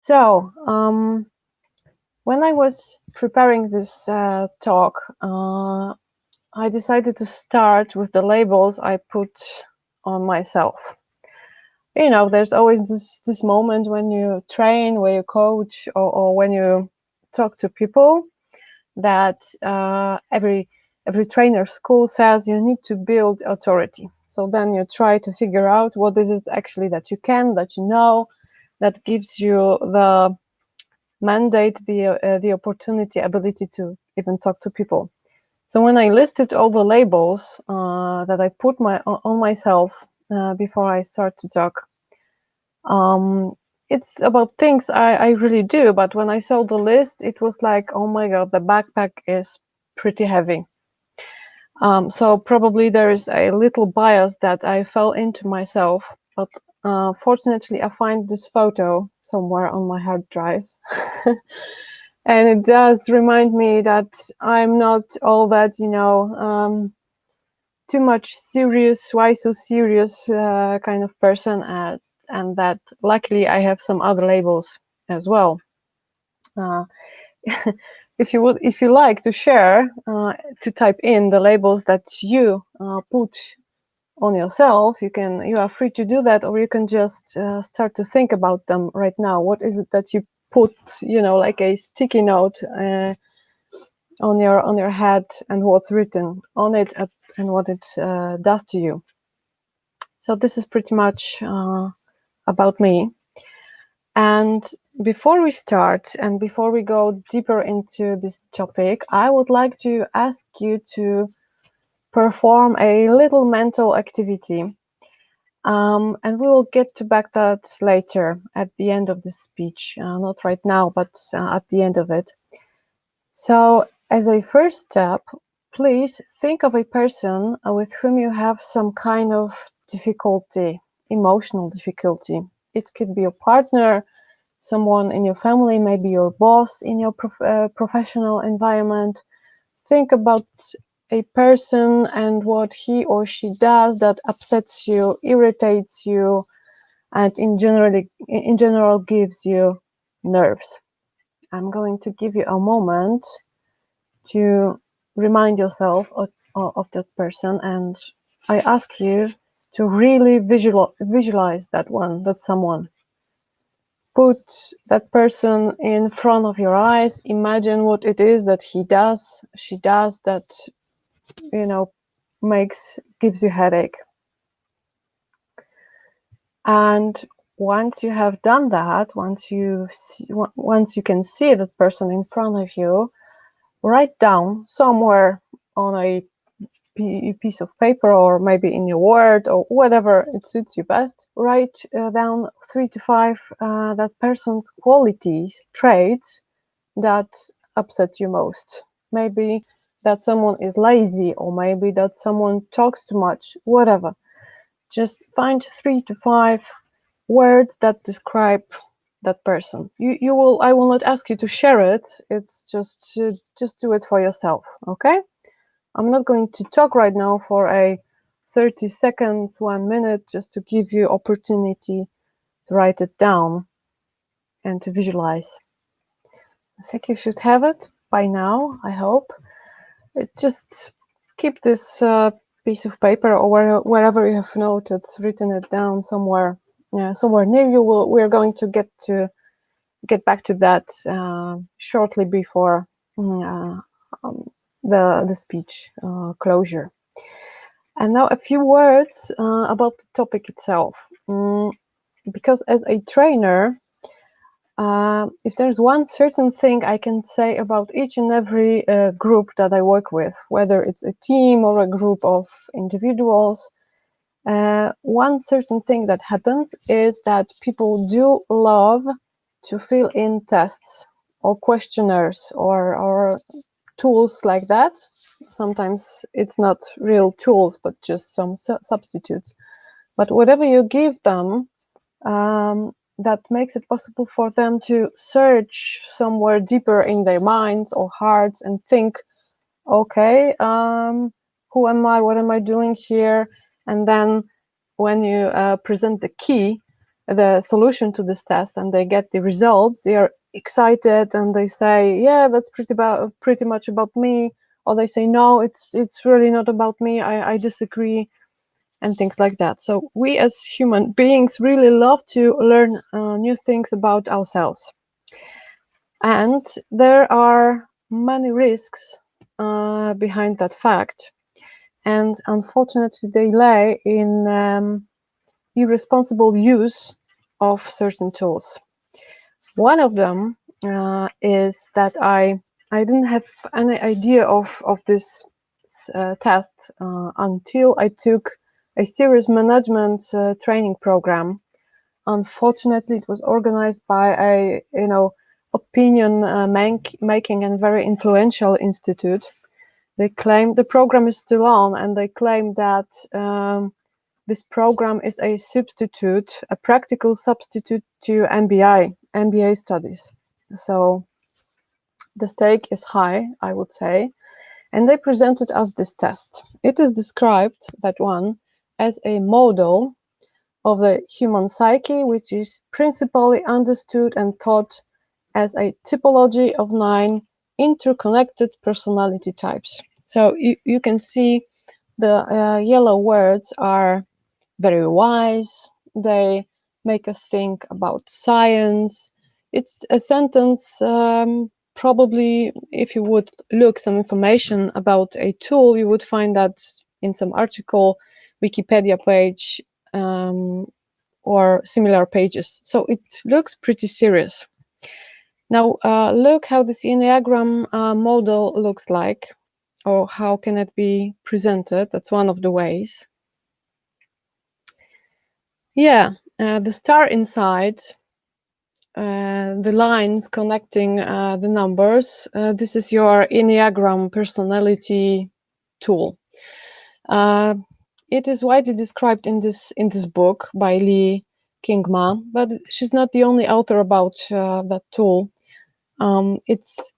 So, when I was preparing this talk, I decided to start with the labels I put on myself. You know, there's always this moment when you train, when you coach, or when you talk to people, that every trainer school says you need to build authority. So then you try to figure out what is it actually that you can, that you know, that gives you the mandate, the opportunity, ability to even talk to people. So when I listed all the labels that I put on myself before I start to talk, it's about things I really do. But when I saw the list, it was like, oh my God, the backpack is pretty heavy. So probably there is a little bias that I fell into myself. But fortunately, I find this photo somewhere on my hard drive. And it does remind me that I'm not all that, too much serious, why so serious kind of person, and that luckily I have some other labels as well. If you like to share, to type in the labels that you put on yourself, you are free to do that, or you can just start to think about them right now. What is it that you put, like a sticky note on your head, and what's written on it, and what it does to you? So this is pretty much about me. And before we start, and before we go deeper into this topic, I would like to ask you to perform a little mental activity. And we will get to back that later at the end of the speech. Not right now, but at the end of it. So as a first step, please think of a person with whom you have some kind of difficulty, emotional difficulty. It could be your partner, someone in your family, maybe your boss in your professional environment. Think about a person and what he or she does that upsets you, irritates you, and in general gives you nerves. I'm going to give you a moment to remind yourself of that person, and I ask you to really visualize that someone. Put that person in front of your eyes. Imagine what it is that he does, she does, that gives you headache. And once you have done that, once you can see that person in front of you, write down somewhere on a piece of paper, or maybe in your Word, or whatever it suits you best. Write down 3 to 5 that person's qualities, traits that upset you most. Maybe that someone is lazy, or maybe that someone talks too much, whatever. Just find 3 to 5 words that describe that person. I will not ask you to share it. It's just do it for yourself, okay? I'm not going to talk right now for a 30 seconds, 1 minute, just to give you opportunity to write it down and to visualize. I think you should have it by now, I hope. Just keep this piece of paper, or wherever you have noted, written it down somewhere near you. We're going to get back to that shortly before the speech closure. And now a few words about the topic itself. Because as a trainer, if there's one certain thing I can say about each and every group that I work with, whether it's a team or a group of individuals, one certain thing that happens is that people do love to fill in tests or questionnaires or tools like that. Sometimes it's not real tools, but just some substitutes. But whatever you give them, that makes it possible for them to search somewhere deeper in their minds or hearts and think, okay, who am I? What am I doing here? And then when you present the key, the solution to this test and they get the results, they are excited and they say, yeah, that's pretty much about me. Or they say, no, it's really not about me, I disagree, and things like that. So we as human beings really love to learn new things about ourselves. And there are many risks behind that fact. And unfortunately, they lay in irresponsible use of certain tools. One of them is that I didn't have any idea of this test until I took a serious management training program. Unfortunately, it was organized by a opinion making and very influential institute. They claim the program is still on, and they claim that this program is a substitute, a practical substitute to MBA studies. So the stake is high, I would say. And they presented us this test. It is described, that one, as a model of the human psyche, which is principally understood and taught as a typology of 9 interconnected personality types. So you can see the yellow words are very wise. They make us think about science. It's a sentence, probably if you would look some information about a tool, you would find that in some article, Wikipedia page, or similar pages. So it looks pretty serious. Now, look how this Enneagram model looks like, or how can it be presented. That's one of the ways. Yeah, the star inside, the lines connecting the numbers. This is your Enneagram personality tool. It is widely described in this book by Lee Kingma, but she's not the only author about that tool. Its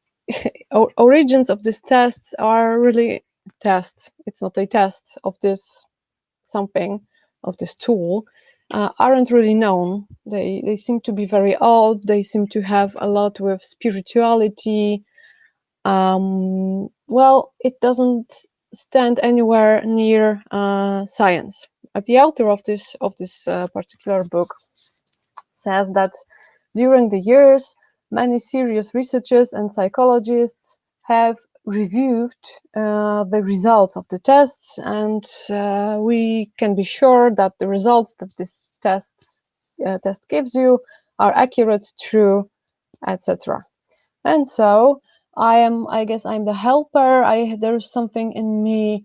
origins of these tests are really tests. It's not a test of this something, of this tool. Aren't really known. They seem to be very old. They seem to have a lot with spirituality. Well, it doesn't stand anywhere near science. The author of this particular book says that during the years, many serious researchers and psychologists have reviewed the results of the tests, and we can be sure that the results that this test gives you are accurate, true, etc. And so I guess I'm the helper. There's something in me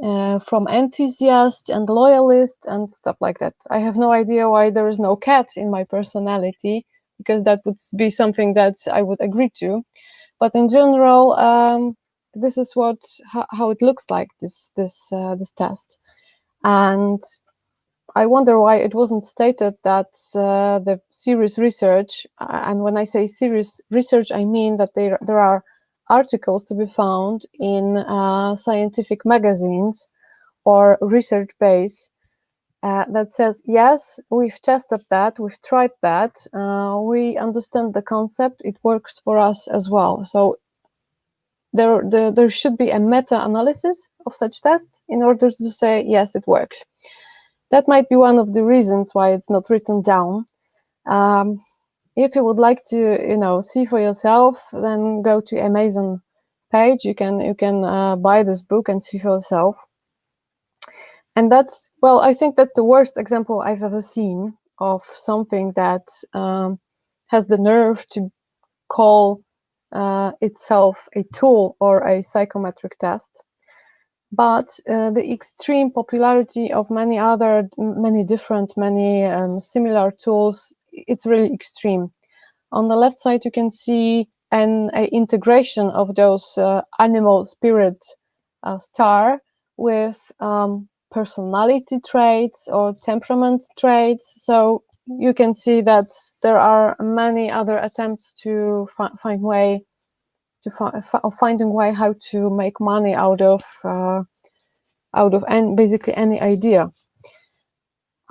from enthusiast and loyalist and stuff like that. I have no idea why there is no cat in my personality, because that would be something that I would agree to. But in general, this is how it looks like, this test. And I wonder why it wasn't stated that the serious research, and when I say serious research, I mean that there are articles to be found in scientific magazines or research base that says, yes, we've tested that, we've tried that, we understand the concept, it works for us as well. So there should be a meta-analysis of such tests in order to say, yes, it works. That might be one of the reasons why it's not written down. If you would like to, see for yourself, then go to Amazon page. You can buy this book and see for yourself. And I think that's the worst example I've ever seen of something that has the nerve to call itself a tool or a psychometric test. But the extreme popularity of many similar tools, it's really extreme. On the left side, you can see an integration of those animal spirit star with personality traits or temperament traits. So you can see that there are many other attempts to finding way how to make money out of basically any idea.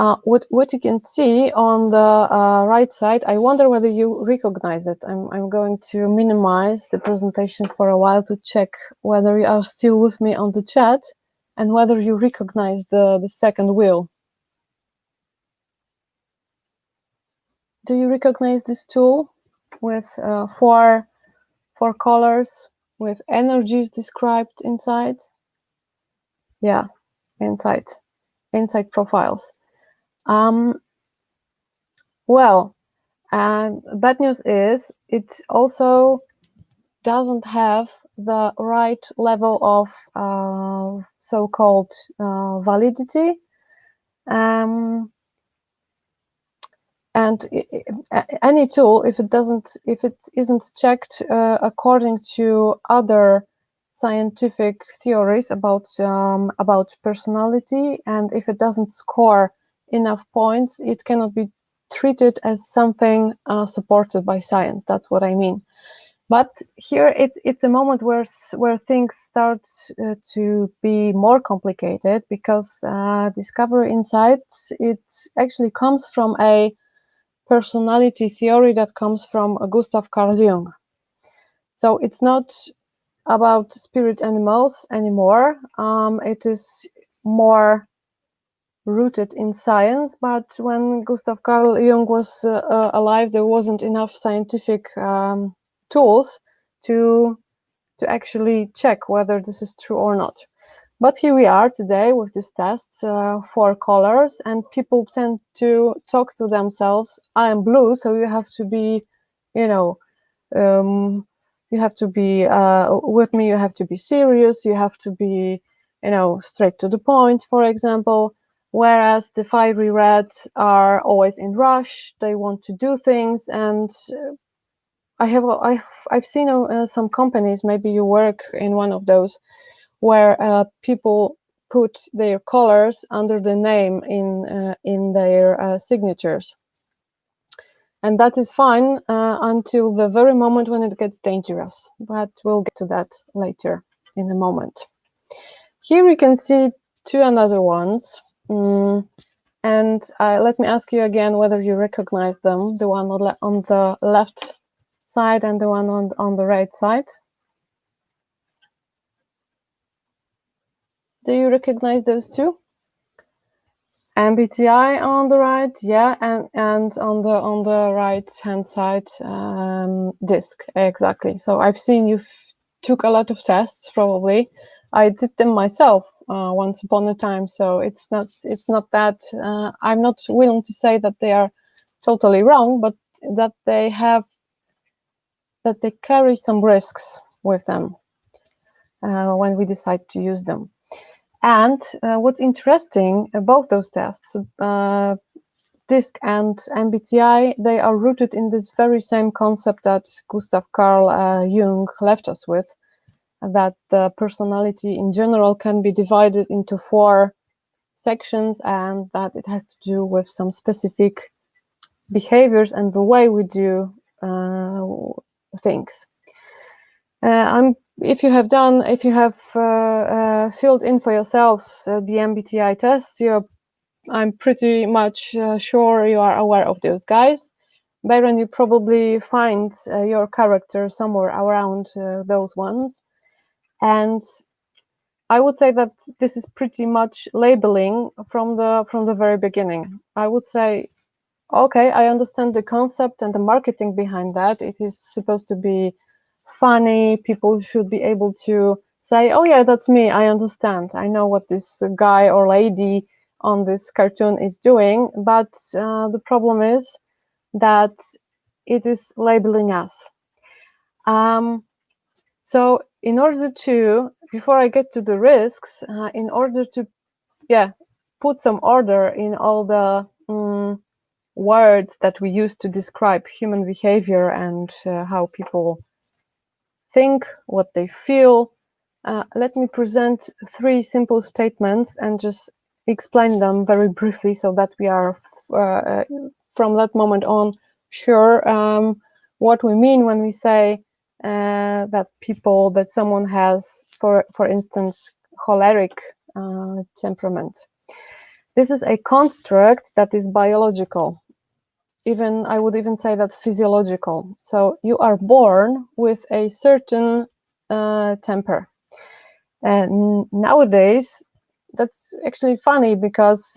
What you can see on the right side, I wonder whether you recognize it. I'm going to minimize the presentation for a while to check whether you are still with me on the chat and whether you recognize the second wheel. Do you recognize this tool with four colors with energies described inside? Yeah, inside profiles. Well, bad news is it also doesn't have the right level of so-called validity. And any tool, if it isn't checked according to other scientific theories about personality, and if it doesn't score enough points, it cannot be treated as something supported by science. That's what I mean. But here it's a moment where things start to be more complicated, because Discovery Insights, it actually comes from a personality theory that comes from Gustav Carl Jung. So it's not about spirit animals anymore. It is more rooted in science, but when Gustav Carl Jung was alive, there wasn't enough scientific tools to actually check whether this is true or not. But here we are today with these tests, 4 colors, and people tend to talk to themselves, I am blue, so you have to be, you have to be, with me, you have to be serious, you have to be, straight to the point, for example, whereas the fiery red are always in rush, they want to do things, and I've seen some companies, maybe you work in one of those, where people put their colors under the name in their signatures, and that is fine until the very moment when it gets dangerous. But we'll get to that later in a moment. Here we can see 2 another ones, and let me ask you again whether you recognize them. The one on the left side and the one on the right side. Do you recognize those 2? MBTI on the right, yeah, and on the right hand side, DISC, exactly. So I've seen you took a lot of tests. Probably I did them myself once upon a time. So it's not that I'm not willing to say that they are totally wrong, but that they carry some risks with them when we decide to use them. And what's interesting, both those tests, DISC and MBTI, they are rooted in this very same concept that Gustav Carl Jung left us with, that the personality in general can be divided into 4 sections, and that it has to do with some specific behaviors and the way we do things. If you have filled in for yourselves the MBTI tests, I'm pretty much sure you are aware of those guys. Byron, you probably find your character somewhere around those ones. And I would say that this is pretty much labeling from the very beginning. I would say, okay, I understand the concept and the marketing behind that. It is supposed to be funny. People should be able to say, oh yeah, that's me, I understand, I know what this guy or lady on this cartoon is doing. But the problem is that it is labeling us. So in order to, before I get to the risks, in order to put some order in all the words that we use to describe human behavior and how people think, what they feel, let me present 3 simple statements and just explain them very briefly, so that we are from that moment on sure what we mean when we say that someone has, for instance, choleric temperament. This is a construct that is biological. I would even say that physiological. So you are born with a certain temper. And nowadays, that's actually funny because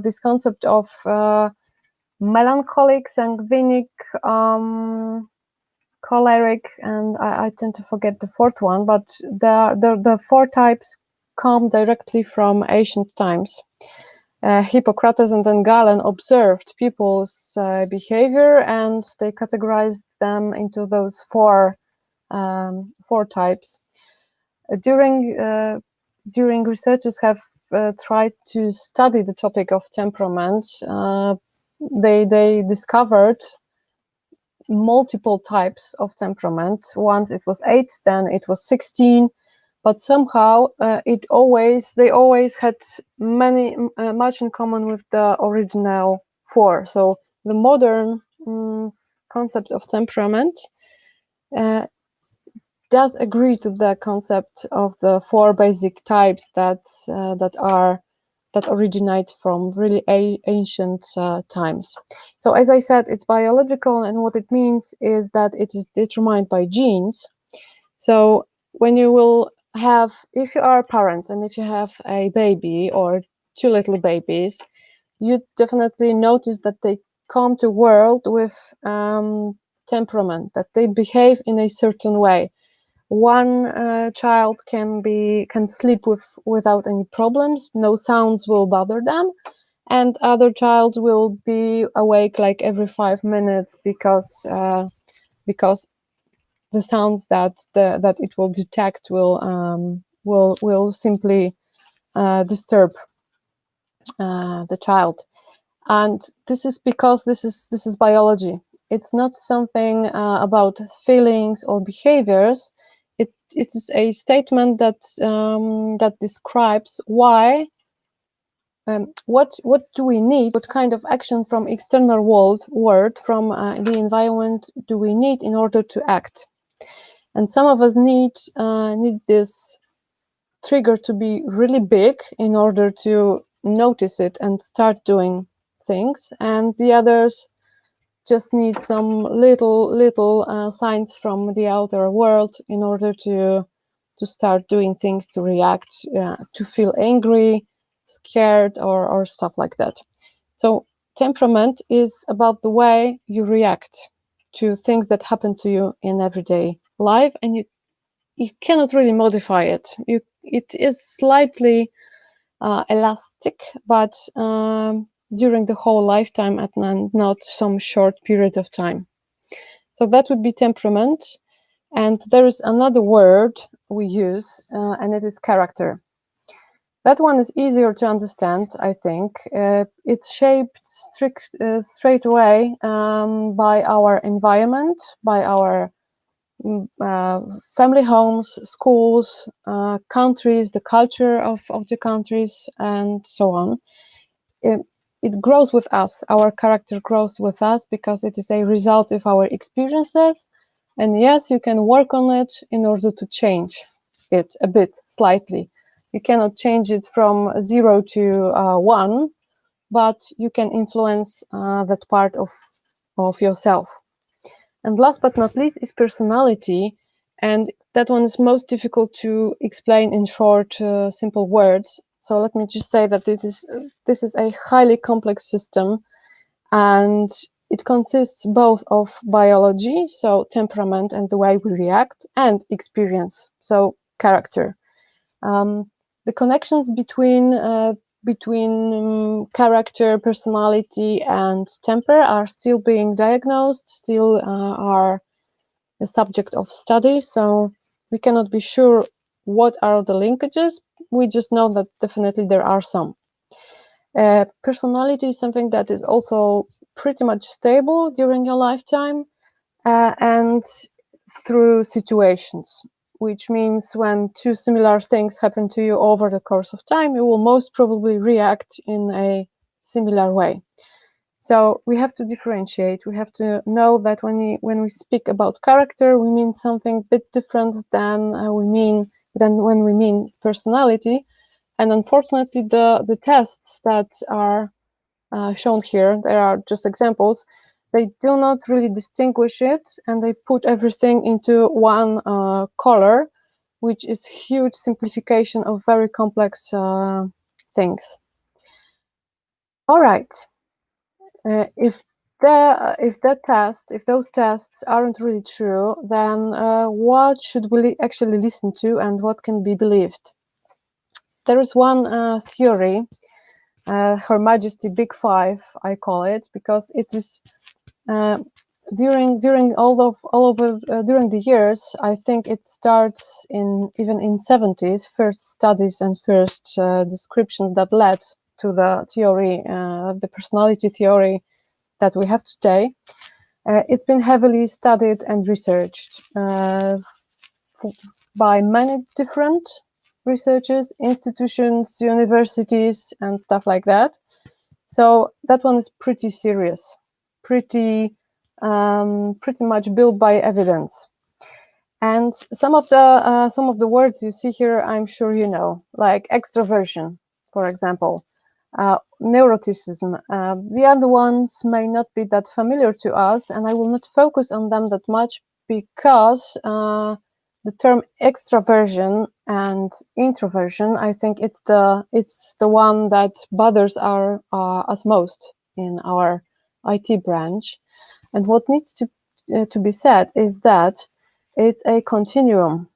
this concept of melancholic, sanguinic, choleric, and I tend to forget the fourth one, but the four types come directly from ancient times. Hippocrates and then Galen observed people's behavior, and they categorized them into those four types. During researchers have tried to study the topic of temperament, they discovered multiple types of temperament. Once it was 8, then it was 16, but somehow they always had much in common with the original 4. So the modern concept of temperament does agree to the concept of the 4 basic types that originate from really ancient times. So as I said, it's biological, and what it means is that it is determined by genes. So when you will have, if you are parents and if you have a baby or 2 little babies, you definitely notice that they come to world with temperament, that they behave in a certain way. One child can sleep without any problems, no sounds will bother them, and other child will be awake like every 5 minutes because the sounds that it will detect will simply disturb the child. And this is because this is biology. It's not something about feelings or behaviors. It is a statement that describes why, what do we need, what kind of action from external world from the environment do we need in order to act. And some of us need this trigger to be really big in order to notice it and start doing things, and the others just need some little signs from the outer world in order to start doing things, to react, to feel angry, scared, or stuff like that. So temperament is about the way you react to things that happen to you in everyday life, and you cannot really modify it. It is slightly elastic, but during the whole lifetime and not some short period of time. So that would be temperament. And there is another word we use, and it is character. That one is easier to understand, I think. It's shaped straight away by our environment, by our family homes, schools, countries, the culture of the countries, and so on. It grows with us. Our character grows with us because it is a result of our experiences. And yes, you can work on it in order to change it a bit, slightly. You cannot change it from 0 to 1, but you can influence that part of yourself. And last but not least is personality, and that one is most difficult to explain in short, simple words. So let me just say that this is a highly complex system, and it consists both of biology, so temperament and the way we react, and experience, so character. The connections between character, personality, and temper are still being diagnosed, still are a subject of study, so we cannot be sure what are the linkages. We just know that definitely there are some. Personality is something that is also pretty much stable during your lifetime and through situations, which means when 2 similar things happen to you over the course of time, you will most probably react in a similar way. So we have to differentiate. We have to know that when we speak about character, we mean something a bit different than when we mean personality. And unfortunately, the tests that are shown here, there are just examples, they do not really distinguish it, and they put everything into one color, which is huge simplification of very complex things. All right. If those tests aren't really true, then what should we actually listen to, and what can be believed? There is one theory, Her Majesty Big Five, I call it, because it is during the years. I think it starts even in 70s. First studies and first descriptions that led to the theory, the personality theory that we have today. It's been heavily studied and researched by many different researchers, institutions, universities, and stuff like that. So that one is pretty serious, pretty much built by evidence. And some of the words you see here, I'm sure you know, like extraversion, for example, neuroticism. The other ones may not be that familiar to us, and I will not focus on them that much because the term extraversion and introversion, I think it's the one that bothers us most in our IT branch. And what needs to be said is that it's a continuum.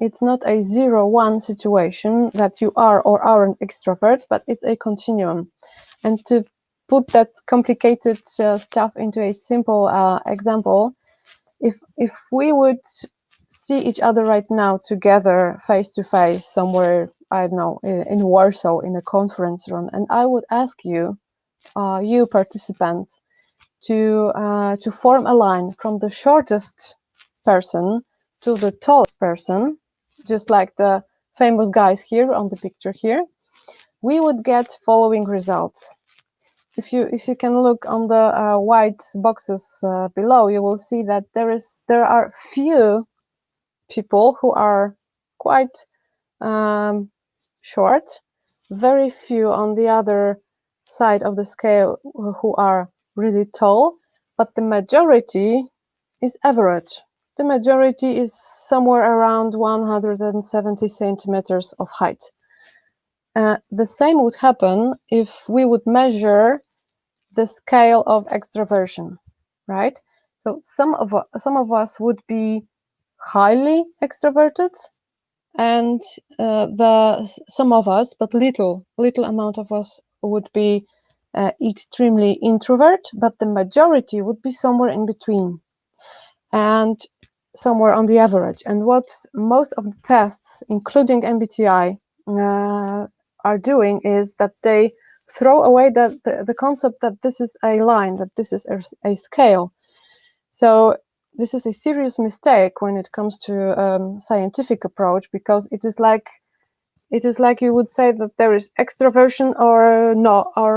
It's not a 0-1 situation that you are or aren't extrovert, but it's a continuum. And to put that complicated stuff into a simple example, if we would see each other right now together face to face somewhere, I don't know, in Warsaw in a conference room, and I would ask you, you participants, to form a line from the shortest person to the tallest person, just like the famous guys here on the picture here, we would get following results. If you can look on the white boxes below, you will see that there are few people who are quite short, very few on the other side of the scale who are really tall, but the majority is average. The majority is somewhere around 170 centimeters of height. The same would happen if we would measure the scale of extraversion, right? So some of us would be highly extroverted, and some of us, but little amount of us, would be extremely introvert, but the majority would be somewhere in between and somewhere on the average. And what most of the tests, including MBTI, are doing is that they throw away the concept that this is a line, that this is a scale. So this is a serious mistake when it comes to scientific approach, because it is like you would say that there is extraversion or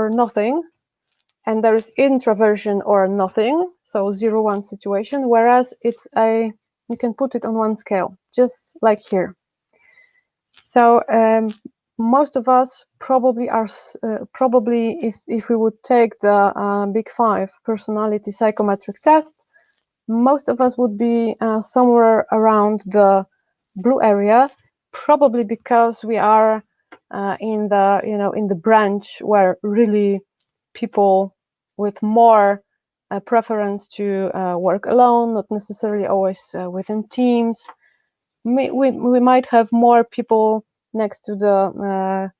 nothing, and there is introversion or nothing, so 0-1 situation, whereas you can put it on one scale, just like here. So most of us probably are if we would take the Big Five personality psychometric test, most of us would be somewhere around the blue area, probably because we are in the branch where really people with more preference to work alone, not necessarily always within teams. We might have more people next to the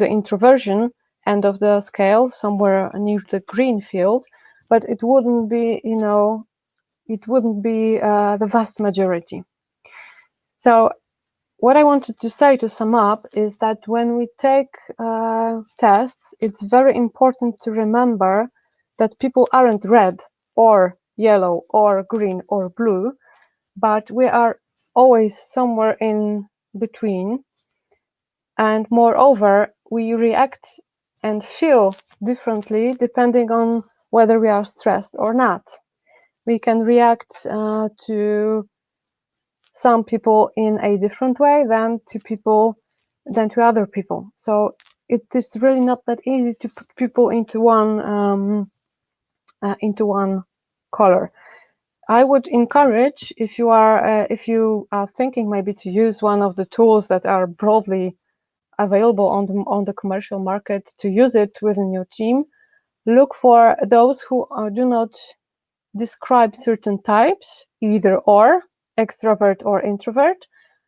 introversion end of the scale, somewhere near the green field, but it wouldn't be the vast majority. So what I wanted to say to sum up is that when we take tests, it's very important to remember that people aren't red or yellow or green or blue, but we are always somewhere in between. And moreover, we react and feel differently depending on whether we are stressed or not. We can react to some people in a different way than to people than to other people. So it is really not that easy to put people into one color. I would encourage, if you are thinking maybe to use one of the tools that are broadly available on the commercial market, to use it within your team. Look for those who do not describe certain types, either or, extrovert or introvert,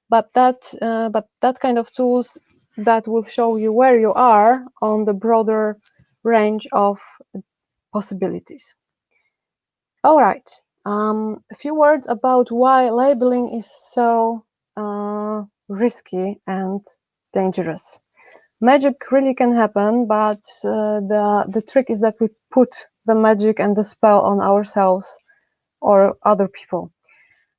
but that kind of tools that will show you where you are on the broader range of possibilities. All right. A few words about why labeling is so risky and dangerous. Magic really can happen, but the trick is that we put the magic and the spell on ourselves or other people.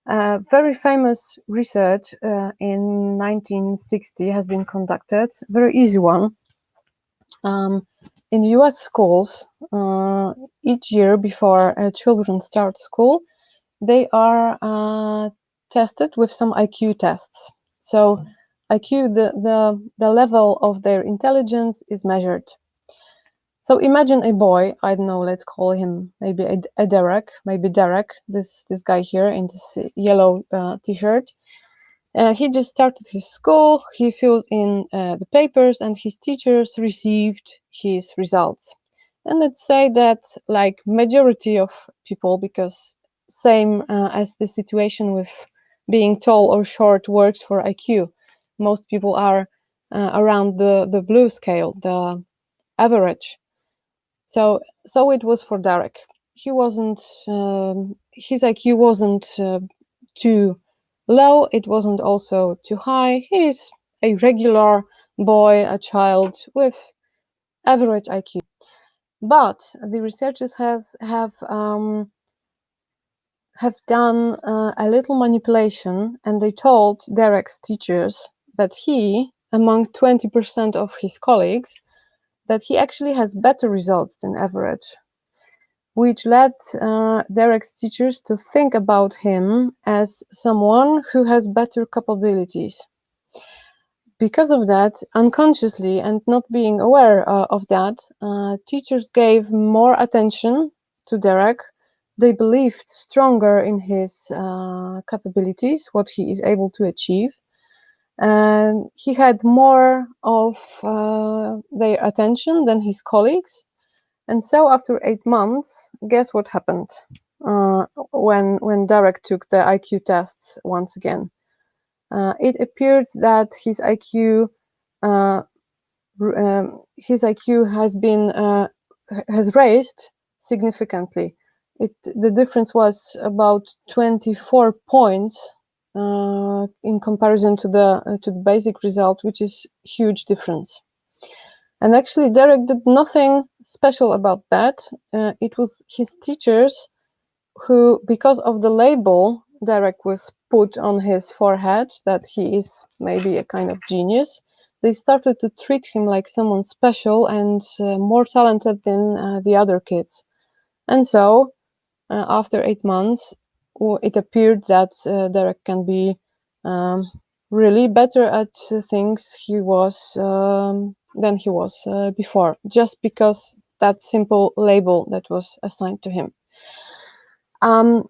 Very famous research in 1960 has been conducted, very easy one. In US schools, each year before children start school, they are tested with some IQ tests. So IQ, the level of their intelligence is measured. So imagine a boy, I don't know, let's call him maybe a Derek, this guy here in this yellow t-shirt. He just started his school, he filled in the papers, and his teachers received his results. And let's say that, like majority of people, because same as the situation with being tall or short works for IQ, most people are around the blue scale, the average. So it was for Derek. He wasn't, his IQ wasn't too low, it wasn't also too high. He's a regular boy, a child with average IQ. But the researchers have done a little manipulation, and they told Derek's teachers that he, among 20% of his colleagues, that he actually has better results than average, which led Derek's teachers to think about him as someone who has better capabilities. Because of that, unconsciously and not being aware of that, teachers gave more attention to Derek. They believed stronger in his capabilities, what he is able to achieve. And he had more of their attention than his colleagues. And so after 8 months, guess what happened when Derek took the IQ tests once again? It appeared that his IQ has raised significantly. The difference was about 24 points in comparison to the basic result, which is huge difference. And actually, Derek did nothing special about that. It was his teachers who, because of the label Derek was put on his forehead, that he is maybe a kind of genius, they started to treat him like someone special and more talented than the other kids. And so, after 8 months, it appeared that Derek can be really better at things he was than he was before, just because that simple label that was assigned to him. And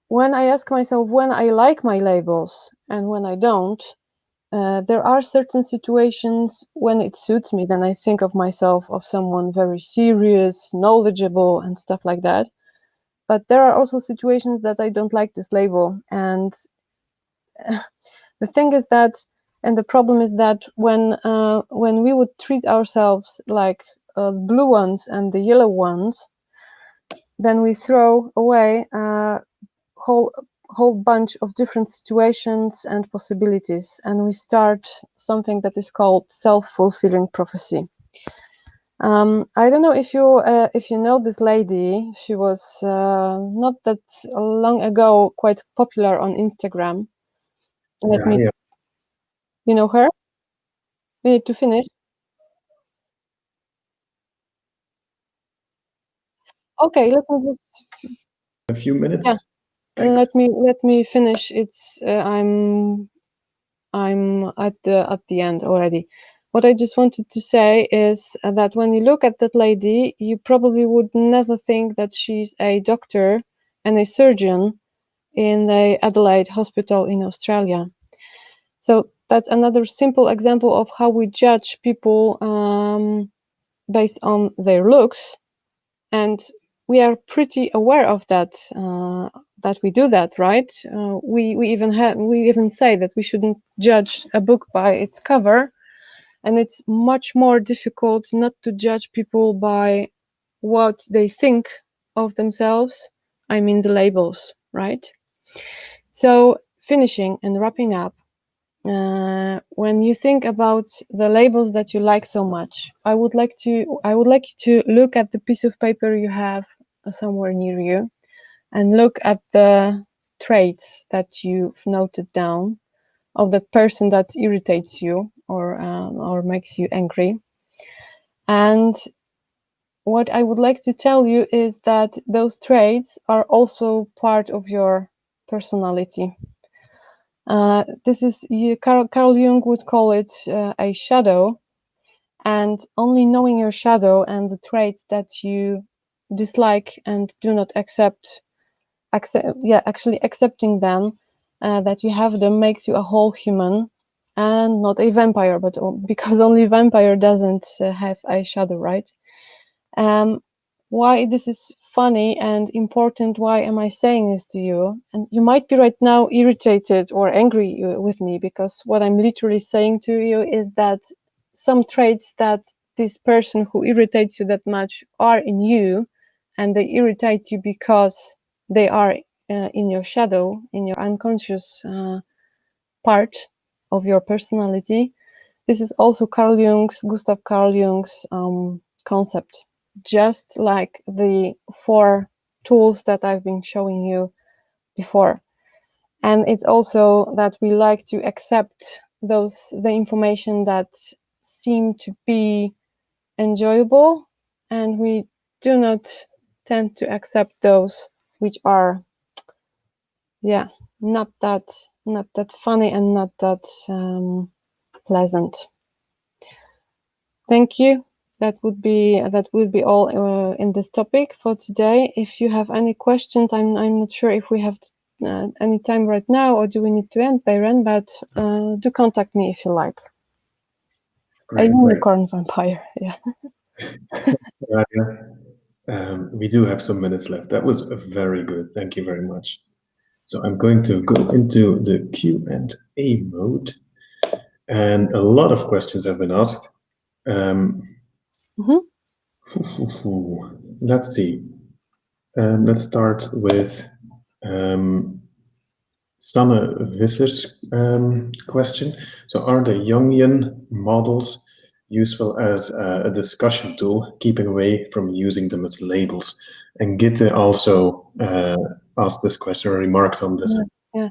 when I ask myself when I like my labels and when I don't, there are certain situations when it suits me, then I think of myself of someone very serious, knowledgeable, and stuff like that. But there are also situations that I don't like this label. And the thing is that, and the problem is that when we would treat ourselves like blue ones and the yellow ones, then we throw away a whole bunch of different situations and possibilities, and we start something that is called self-fulfilling prophecy. I don't know if you know this lady. She was not that long ago quite popular on Instagram. Yeah. You know her? We need to finish. Okay, let me just A few minutes. Yeah. Thanks. Let me finish. It's I'm I'm at the end already. What I just wanted to say is that when you look at that lady, you probably would never think that she's a doctor and a surgeon in the Adelaide Hospital in Australia. So that's another simple example of how we judge people based on their looks, and we are pretty aware of that. That we do that, right? We even say that we shouldn't judge a book by its cover, and it's much more difficult not to judge people by what they think of themselves. I mean the labels, right? So finishing and wrapping up, when you think about the labels that you like so much, I would like you to look at the piece of paper you have somewhere near you, and look at the traits that you've noted down of the person that irritates you or makes you angry. And what I would like to tell you is that those traits are also part of your personality. This is Carl Jung would call it a shadow, and only knowing your shadow and the traits that you dislike and do not accept, actually accepting them, that you have them, makes you a whole human and not a vampire. But because only vampire doesn't have a shadow, right? Why this is funny and important, why am I saying this to you? And you might be right now irritated or angry with me, because what I'm literally saying to you is that some traits that this person who irritates you that much are in you, and they irritate you because they are in your shadow, in your unconscious part of your personality. This is also Gustav Carl Jung's concept, just like the 4 tools that I've been showing you before. And it's also that we like to accept the information that seem to be enjoyable, and we do not tend to accept those which are not that funny and not that pleasant. Thank you. That would be all in this topic for today. If you have any questions, I'm not sure if we have any time right now, or do we need to end, Byron? But do contact me if you like. Great, a unicorn vampire, yeah. We do have some minutes left. That was very good. Thank you very much. So I'm going to go into the Q&A mode, and a lot of questions have been asked. Let's see. Let's start with Sanne Visser's question. So are the Jungian models useful as a discussion tool, keeping away from using them as labels? And Gitte also asked this question or remarked on this. Yeah,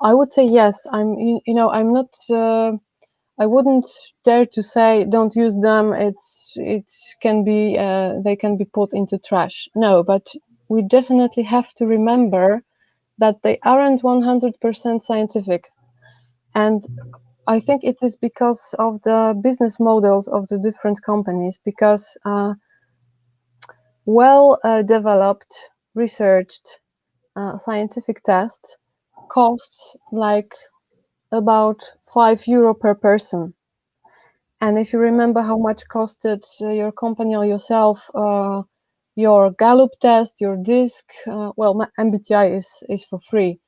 I would say yes. I'm not. I wouldn't dare to say don't use them. It can be they can be put into trash. No, but we definitely have to remember that they aren't 100% scientific, and I think it is because of the business models of the different companies. Because well-developed, researched scientific tests costs like about €5 per person. And if you remember how much costed your company or yourself, your Gallup test, your DISC, MBTI is for free,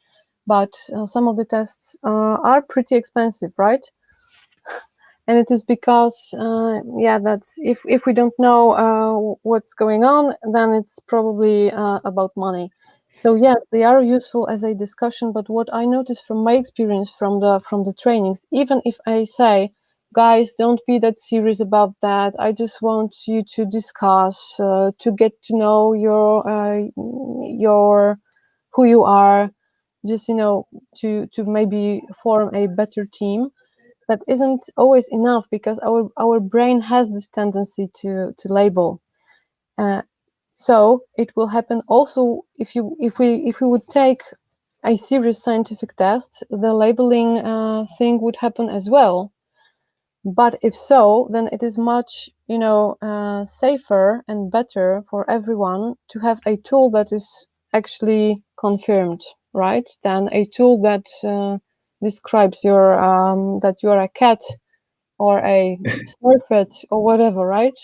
but some of the tests are pretty expensive, right? And it is because, that's if we don't know what's going on, then it's probably about money. So yes, they are useful as a discussion. But what I noticed from my experience from the trainings, even if I say, guys, don't be that serious about that. I just want you to discuss, to get to know your who you are, just to maybe form a better team. That isn't always enough, because our brain has this tendency to label. So it will happen also if we would take a serious scientific test, the labeling thing would happen as well. But if so, then it is much, safer and better for everyone to have a tool that is actually confirmed, right? Than a tool that describes your that you are a cat or a surfeit or whatever, right?